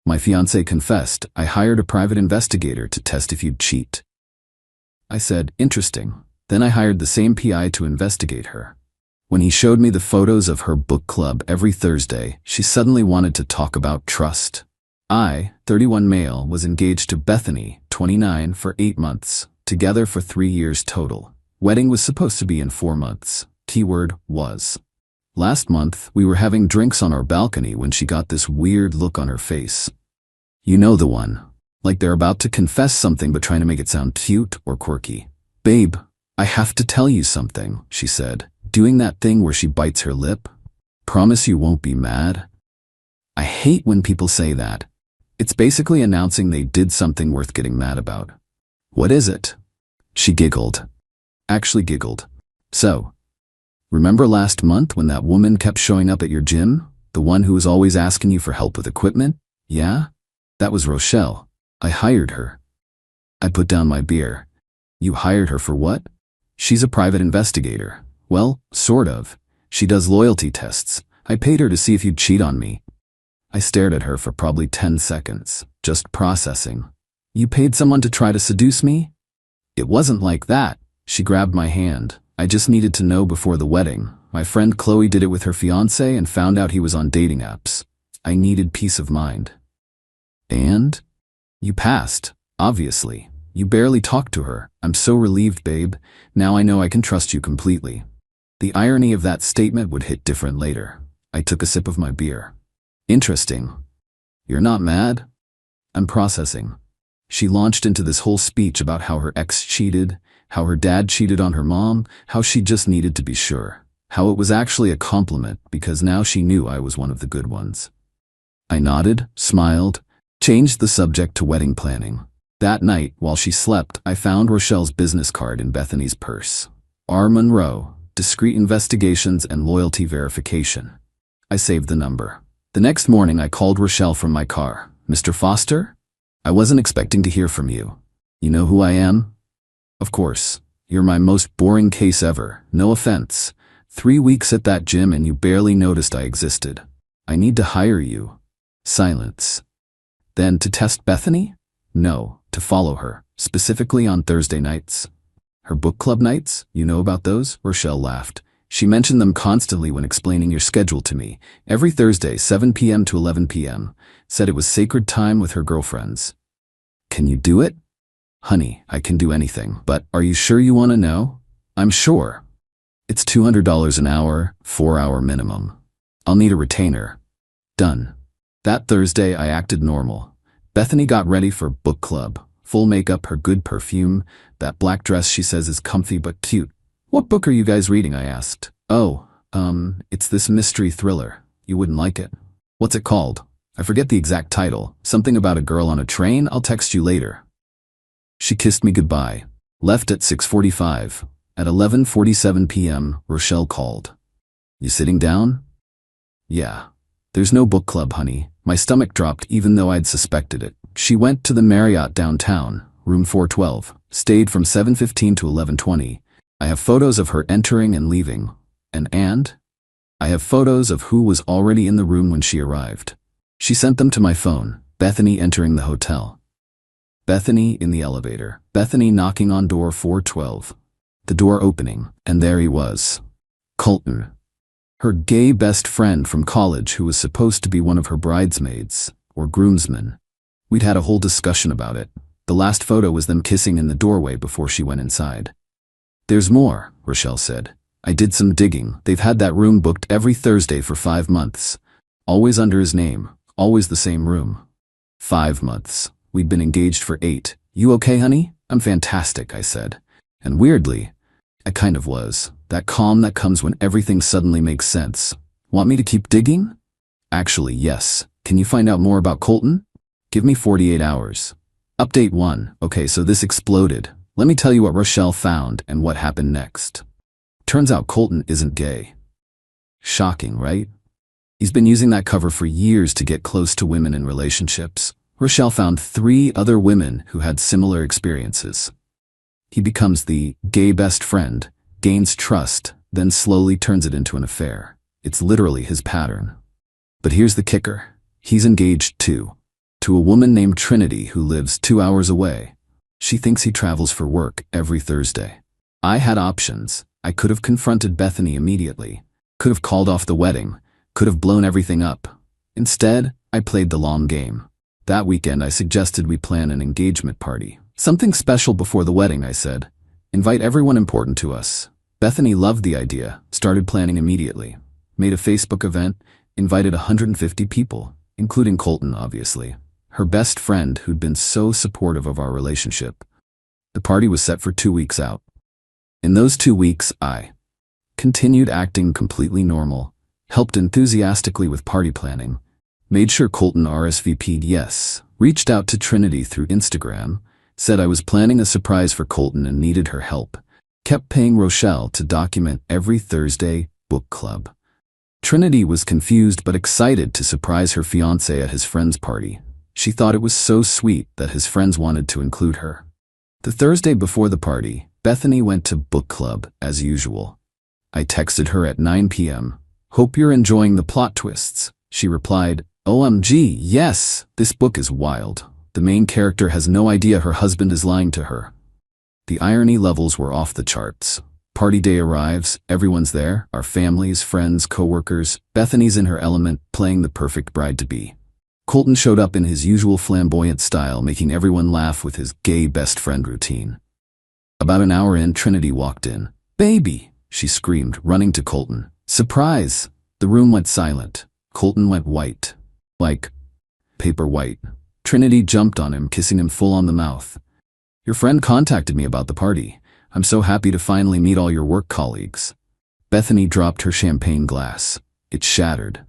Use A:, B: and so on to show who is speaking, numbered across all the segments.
A: My fiancé confessed, I hired a private investigator to test if you'd cheat. I said, interesting. Then I hired the same PI to investigate her. When he showed me the photos of her book club every Thursday, she suddenly wanted to talk about trust. I, 31 male, was engaged to Bethany, 29, for 8 months, together for 3 years total. Wedding was supposed to be in 4 months. Keyword was. Last month, we were having drinks on our balcony when she got this weird look on her face. You know the one. Like they're about to confess something but trying to make it sound cute or quirky. Babe, I have to tell you something, she said, doing that thing where she bites her lip. Promise you won't be mad? I hate when people say that. It's basically announcing they did something worth getting mad about. What is it? She giggled. Actually giggled. So, remember last month when that woman kept showing up at your gym? The one who was always asking you for help with equipment? Yeah? That was Rochelle. I hired her. I put down my beer. You hired her for what? She's a private investigator. Well, sort of. She does loyalty tests. I paid her to see if you'd cheat on me. I stared at her for probably 10 seconds, just processing. You paid someone to try to seduce me? It wasn't like that. She grabbed my hand. I just needed to know before the wedding. My friend Chloe did it with her fiancé and found out he was on dating apps. I needed peace of mind. And? You passed, obviously. You barely talked to her. I'm so relieved, babe. Now I know I can trust you completely. The irony of that statement would hit different later. I took a sip of my beer. Interesting. You're not mad? I'm processing. She launched into this whole speech about how her ex cheated, how her dad cheated on her mom, how she just needed to be sure, how it was actually a compliment because now she knew I was one of the good ones. I nodded, smiled, changed the subject to wedding planning. That night, while she slept, I found Rochelle's business card in Bethany's purse. R. Monroe, Discreet Investigations and Loyalty Verification. I saved the number. The next morning, I called Rochelle from my car. Mr. Foster? I wasn't expecting to hear from you. You know who I am? Of course. You're my most boring case ever. No offense. 3 weeks at that gym and you barely noticed I existed. I need to hire you. Silence. Then to test Bethany? No, to follow her, specifically on Thursday nights. Her book club nights? You know about those? Rochelle laughed. She mentioned them constantly when explaining your schedule to me. Every Thursday, 7 p.m. to 11 p.m. Said it was sacred time with her girlfriends. Can you do it? Honey, I can do anything, but are you sure you want to know? I'm sure. It's $200 an hour, 4-hour minimum. I'll need a retainer. Done. That Thursday, I acted normal. Bethany got ready for book club. Full makeup, her good perfume, that black dress she says is comfy but cute. What book are you guys reading? I asked. Oh, it's this mystery thriller. You wouldn't like it. What's it called? I forget the exact title. Something about a girl on a train. I'll text you later. She kissed me goodbye. Left at 6:45. At 11:47 p.m., Rochelle called. You sitting down? Yeah. There's no book club, honey. My stomach dropped even though I'd suspected it. She went to the Marriott downtown, room 412, stayed from 7:15 to 11:20. I have photos of her entering and leaving. And? I have photos of who was already in the room when she arrived. She sent them to my phone. Bethany entering the hotel. Bethany in the elevator. Bethany knocking on door 412. The door opening, and there he was. Colton. Her gay best friend from college who was supposed to be one of her bridesmaids, or groomsmen. We'd had a whole discussion about it. The last photo was them kissing in the doorway before she went inside. There's more, Rochelle said. I did some digging. They've had that room booked every Thursday for 5 months. Always under his name. Always the same room. 5 months. We'd been engaged for 8. You okay, honey? I'm fantastic, I said. And weirdly, I kind of was. That calm that comes when everything suddenly makes sense. Want me to keep digging? Actually, yes. Can you find out more about Colton? Give me 48 hours. Update 1. Okay, so this exploded. Let me tell you what Rochelle found and what happened next. Turns out Colton isn't gay. Shocking, right? He's been using that cover for years to get close to women in relationships. Rochelle found 3 other women who had similar experiences. He becomes the gay best friend, gains trust, then slowly turns it into an affair. It's literally his pattern. But here's the kicker. He's engaged too. to a woman named Trinity who lives 2 hours away. She thinks he travels for work every Thursday. I had options. I could have confronted Bethany immediately, could have called off the wedding, could have blown everything up. Instead, I played the long game. That weekend, I suggested we plan an engagement party. Something special before the wedding, I said. Invite everyone important to us. Bethany loved the idea, started planning immediately. Made a Facebook event, invited 150 people, including Colton, obviously, her best friend who'd been so supportive of our relationship. The party was set for 2 weeks out. In those 2 weeks, I continued acting completely normal, helped enthusiastically with party planning, made sure Colton RSVP'd yes, reached out to Trinity through Instagram, said I was planning a surprise for Colton and needed her help, kept paying Rochelle to document every Thursday book club. Trinity was confused but excited to surprise her fiancé at his friend's party. She thought it was so sweet that his friends wanted to include her. The Thursday before the party, Bethany went to book club as usual. I texted her at 9 p.m. Hope you're enjoying the plot twists. She replied, OMG, yes, this book is wild. The main character has no idea her husband is lying to her. The irony levels were off the charts. Party day arrives, everyone's there, our families, friends, co-workers. Bethany's in her element, playing the perfect bride-to-be. Colton showed up in his usual flamboyant style, making everyone laugh with his gay best friend routine. About an hour in, Trinity walked in. Baby, she screamed, running to Colton. Surprise! The room went silent. Colton went white. Like paper white. Trinity jumped on him, kissing him full on the mouth. Your friend contacted me about the party. I'm so happy to finally meet all your work colleagues. Bethany dropped her champagne glass. It shattered.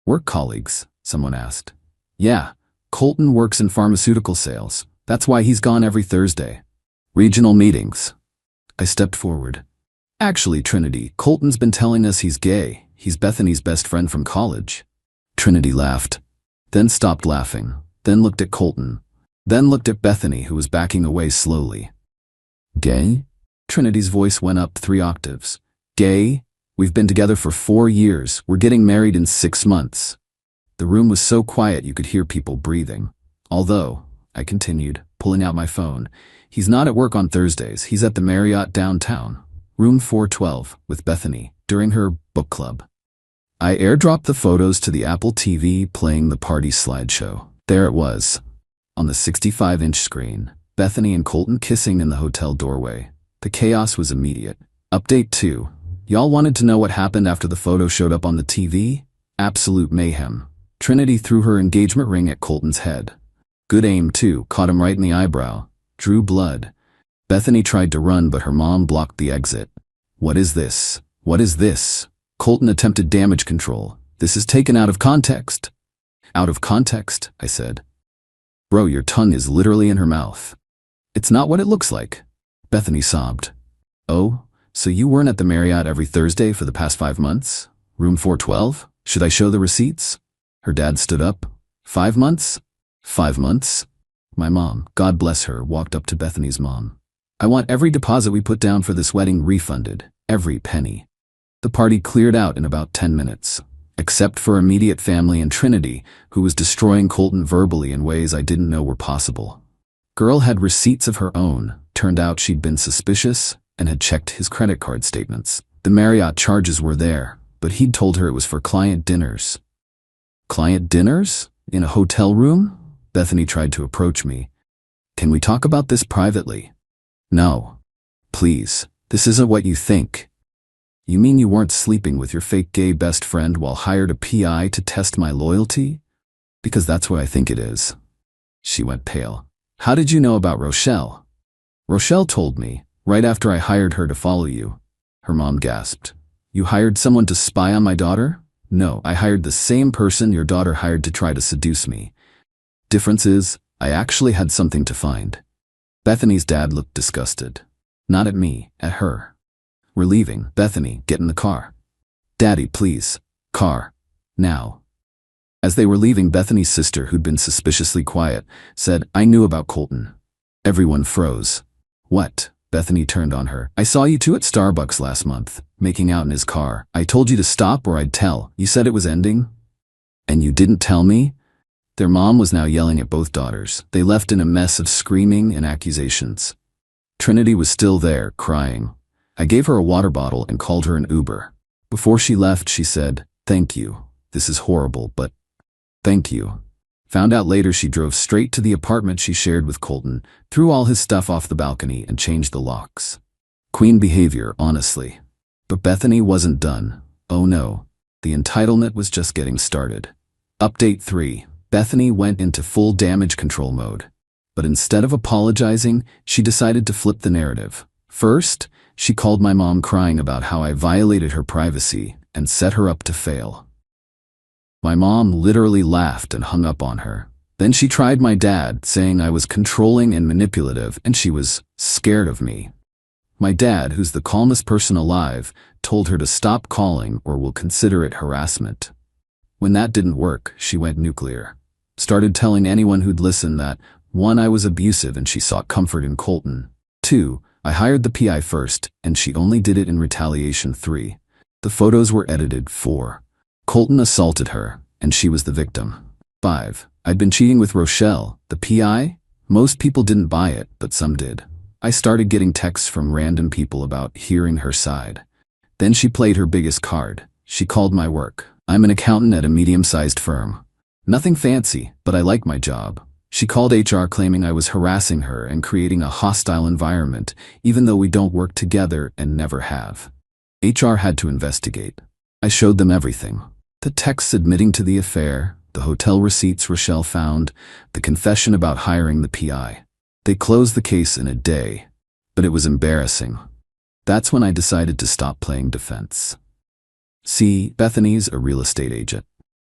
A: Work colleagues? Someone asked. Yeah, Colton works in pharmaceutical sales. That's why he's gone every Thursday. Regional meetings. I stepped forward. Actually, Trinity, Colton's been telling us he's gay. He's Bethany's best friend from college. Trinity laughed, then stopped laughing, then looked at Colton, then looked at Bethany, who was backing away slowly. Gay? Trinity's voice went up 3 octaves. Gay? We've been together for 4 years. We're getting married in 6 months. The room was so quiet you could hear people breathing. Although, I continued, pulling out my phone, he's not at work on Thursdays. He's at the Marriott downtown, room 412, with Bethany, during her book club. I airdropped the photos to the Apple TV, playing the party slideshow. There it was, on the 65-inch screen. Bethany and Colton kissing in the hotel doorway. The chaos was immediate. Update 2. Y'all wanted to know what happened after the photo showed up on the TV? Absolute mayhem. Trinity threw her engagement ring at Colton's head. Good aim, too. Caught him right in the eyebrow. Drew blood. Bethany tried to run, but her mom blocked the exit. What is this? What is this? Colton attempted damage control. This is taken out of context. Out of context, I said. Bro, your tongue is literally in her mouth. It's not what it looks like. Bethany sobbed. Oh, so you weren't at the Marriott every Thursday for the past 5 months? Room 412? Should I show the receipts? Her dad stood up. 5 months? 5 months? My mom, God bless her, walked up to Bethany's mom. I want every deposit we put down for this wedding refunded. Every penny. The party cleared out in about 10 minutes. Except for immediate family and Trinity, who was destroying Colton verbally in ways I didn't know were possible. Girl had receipts of her own. Turned out she'd been suspicious and had checked his credit card statements. The Marriott charges were there, but he'd told her it was for client dinners. Client dinners? In a hotel room? Bethany tried to approach me. Can we talk about this privately? No. Please, this isn't what you think. You mean you weren't sleeping with your fake gay best friend while hired a PI to test my loyalty? Because that's what I think it is. She went pale. How did you know about Rochelle? Rochelle told me, right after I hired her to follow you. Her mom gasped. You hired someone to spy on my daughter? No, I hired the same person your daughter hired to try to seduce me. Difference is, I actually had something to find. Bethany's dad looked disgusted. Not at me, at her. We're leaving. Bethany, get in the car. Daddy, please. Car. Now. As they were leaving, Bethany's sister, who'd been suspiciously quiet, said, I knew about Colton. Everyone froze. What? Bethany turned on her. I saw you two at Starbucks last month, making out in his car. I told you to stop or I'd tell. You said it was ending? And you didn't tell me? Their mom was now yelling at both daughters. They left in a mess of screaming and accusations. Trinity was still there, crying. I gave her a water bottle and called her an Uber. Before she left, she said, "Thank you. This is horrible, but thank you." Found out later she drove straight to the apartment she shared with Colton, threw all his stuff off the balcony and changed the locks. Queen behavior, honestly. But Bethany wasn't done. Oh no. The entitlement was just getting started. Update 3. Bethany went into full damage control mode. But instead of apologizing, she decided to flip the narrative. First, she called my mom crying about how I violated her privacy and set her up to fail. My mom literally laughed and hung up on her. Then she tried my dad, saying I was controlling and manipulative and she was scared of me. My dad, who's the calmest person alive, told her to stop calling or will consider it harassment. When that didn't work, she went nuclear. Started telling anyone who'd listen that, 1, I was abusive and she sought comfort in Colton. 2, I hired the PI first and she only did it in retaliation. 3, the photos were edited. 4, Colton assaulted her, and she was the victim. 5, I'd been cheating with Rochelle, the PI. Most people didn't buy it, but some did. I started getting texts from random people about hearing her side. Then she played her biggest card. She called my work. I'm an accountant at a medium-sized firm. Nothing fancy, but I like my job. She called HR claiming I was harassing her and creating a hostile environment, even though we don't work together and never have. HR had to investigate. I showed them everything. The texts admitting to the affair, the hotel receipts Rochelle found, the confession about hiring the PI. They closed the case in a day, but it was embarrassing. That's when I decided to stop playing defense. See, Bethany's a real estate agent.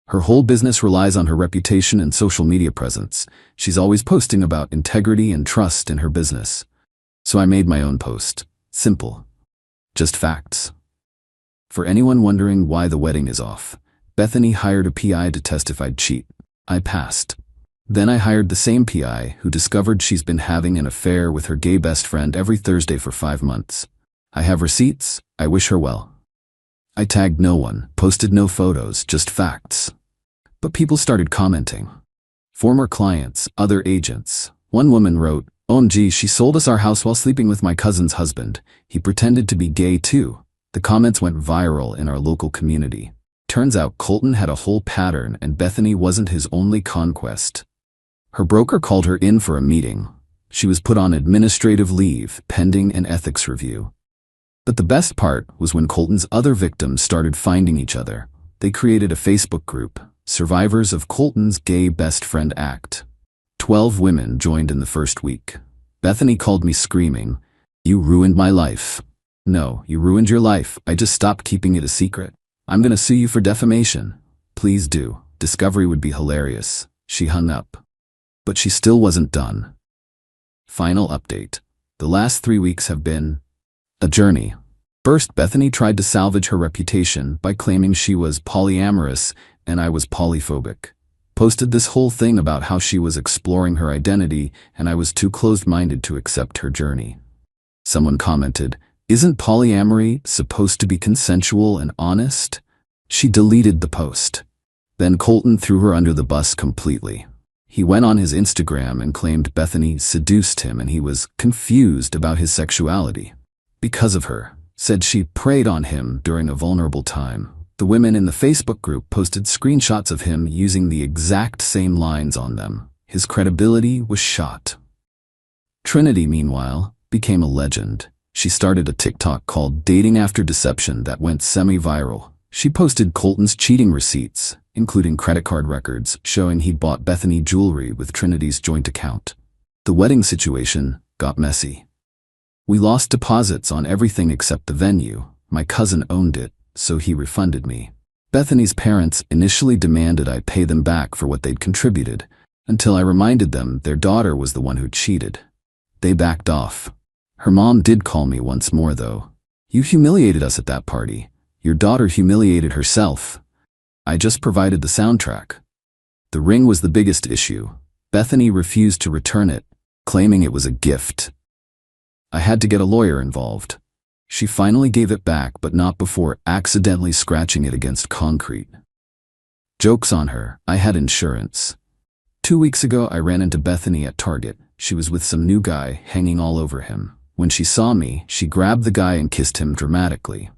A: Her whole business relies on her reputation and social media presence. She's always posting about integrity and trust in her business. So I made my own post. Simple. Just facts. For anyone wondering why the wedding is off, Bethany hired a PI to testify I'd cheat. I passed. Then I hired the same PI who discovered she's been having an affair with her gay best friend every Thursday for 5 months. I have receipts. I wish her well. I tagged no one, posted no photos, just facts. But people started commenting. Former clients, other agents. One woman wrote, "OMG, she sold us our house while sleeping with my cousin's husband. He pretended to be gay too." The comments went viral in our local community. Turns out Colton had a whole pattern and Bethany wasn't his only conquest. Her broker called her in for a meeting. She was put on administrative leave, pending an ethics review. But the best part was when Colton's other victims started finding each other. They created a Facebook group, Survivors of Colton's Gay Best Friend Act. 12 women joined in the first week. Bethany called me screaming, "You ruined my life." No, you ruined your life. I just stopped keeping it a secret. I'm gonna sue you for defamation. Please do. Discovery would be hilarious. She hung up. But she still wasn't done. Final update. The last 3 weeks have been a journey. First, Bethany tried to salvage her reputation by claiming she was polyamorous and I was polyphobic. Posted this whole thing about how she was exploring her identity and I was too closed-minded to accept her journey. Someone commented, "Isn't polyamory supposed to be consensual and honest?" She deleted the post. Then Colton threw her under the bus completely. He went on his Instagram and claimed Bethany seduced him and he was confused about his sexuality. Because of her, said she preyed on him during a vulnerable time. The women in the Facebook group posted screenshots of him using the exact same lines on them. His credibility was shot. Trinity, meanwhile, became a legend. She started a TikTok called Dating After Deception that went semi-viral. She posted Colton's cheating receipts, including credit card records, showing he'd bought Bethany jewelry with Trinity's joint account. The wedding situation got messy. We lost deposits on everything except the venue. My cousin owned it, so he refunded me. Bethany's parents initially demanded I pay them back for what they'd contributed, until I reminded them their daughter was the one who cheated. They backed off. Her mom did call me once more though. "You humiliated us at that party. Your daughter humiliated herself." I just provided the soundtrack. The ring was the biggest issue. Bethany refused to return it, claiming it was a gift. I had to get a lawyer involved. She finally gave it back, but not before accidentally scratching it against concrete. Joke's on her, I had insurance. 2 weeks ago, I ran into Bethany at Target. She was with some new guy hanging all over him. When she saw me, she grabbed the guy and kissed him dramatically.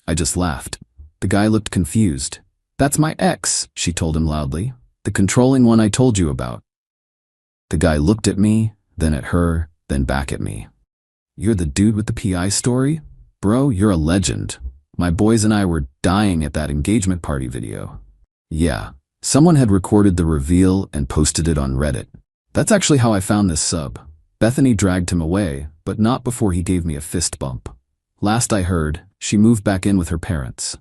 A: I just laughed. The guy looked confused. "That's my ex," she told him loudly. "The controlling one I told you about." The guy looked at me, then at her, then back at me. "You're the dude with the PI story? Bro, you're a legend. My boys and I were dying at that engagement party video." Yeah, someone had recorded the reveal and posted it on Reddit. That's actually how I found this sub. Bethany dragged him away, but not before he gave me a fist bump. Last I heard, she moved back in with her parents.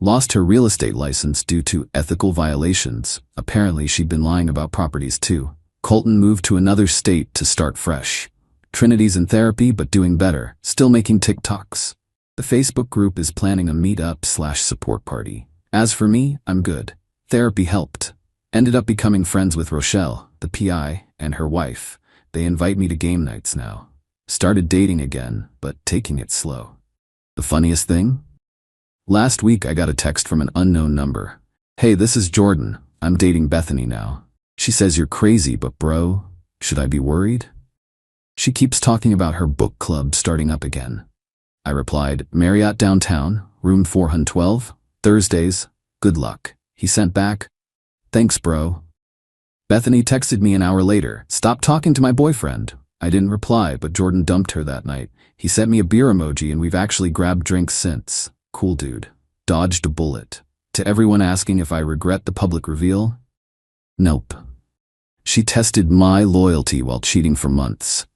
A: Lost her real estate license due to ethical violations. Apparently she'd been lying about properties too. Colton moved to another state to start fresh. Trinity's in therapy but doing better, still making TikToks. The Facebook group is planning a meetup/support party. As for me, I'm good. Therapy helped. Ended up becoming friends with Rochelle, the PI, and her wife. They invite me to game nights now. Started dating again, but taking it slow. The funniest thing? Last week I got a text from an unknown number. "Hey, this is Jordan. I'm dating Bethany now. She says you're crazy, but bro, should I be worried?" She keeps talking about her book club starting up again. I replied, "Marriott downtown, room 412, Thursdays, good luck." He sent back, "Thanks, bro." Bethany texted me an hour later, "Stop talking to my boyfriend." I didn't reply, but Jordan dumped her that night. He sent me a beer emoji and we've actually grabbed drinks since. Cool dude. Dodged a bullet. To everyone asking if I regret the public reveal? Nope. She tested my loyalty while cheating for months.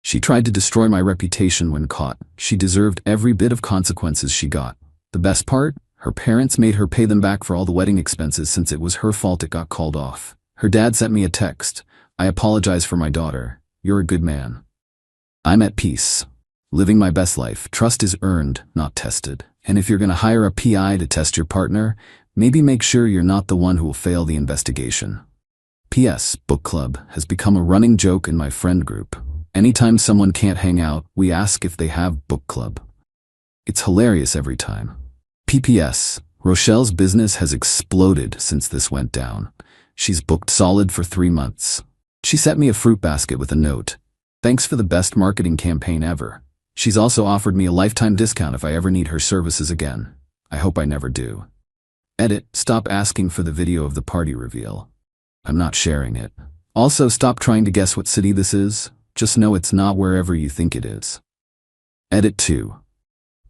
A: She tried to destroy my reputation when caught. She deserved every bit of consequences she got. The best part? Her parents made her pay them back for all the wedding expenses since it was her fault it got called off. Her dad sent me a text. "I apologize for my daughter. You're a good man." I'm at peace. Living my best life. Trust is earned, not tested. And if you're gonna hire a PI to test your partner, maybe make sure you're not the one who will fail the investigation. P.S. Book club has become a running joke in my friend group. Anytime someone can't hang out, we ask if they have book club. It's hilarious every time. P.P.S. Rochelle's business has exploded since this went down. She's booked solid for 3 months. She sent me a fruit basket with a note. "Thanks for the best marketing campaign ever." She's also offered me a lifetime discount if I ever need her services again. I hope I never do. Edit, stop asking for the video of the party reveal. I'm not sharing it. Also, stop trying to guess what city this is. Just know it's not wherever you think it is. Edit 2.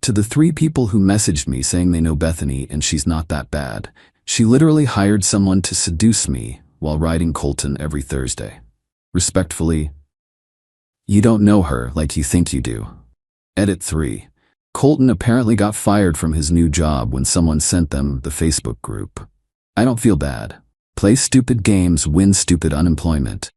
A: To the 3 people who messaged me saying they know Bethany and she's not that bad, she literally hired someone to seduce me while riding Colton every Thursday. Respectfully, you don't know her like you think you do. Edit 3. Colton apparently got fired from his new job when someone sent them the Facebook group. I don't feel bad. Play stupid games, win stupid unemployment.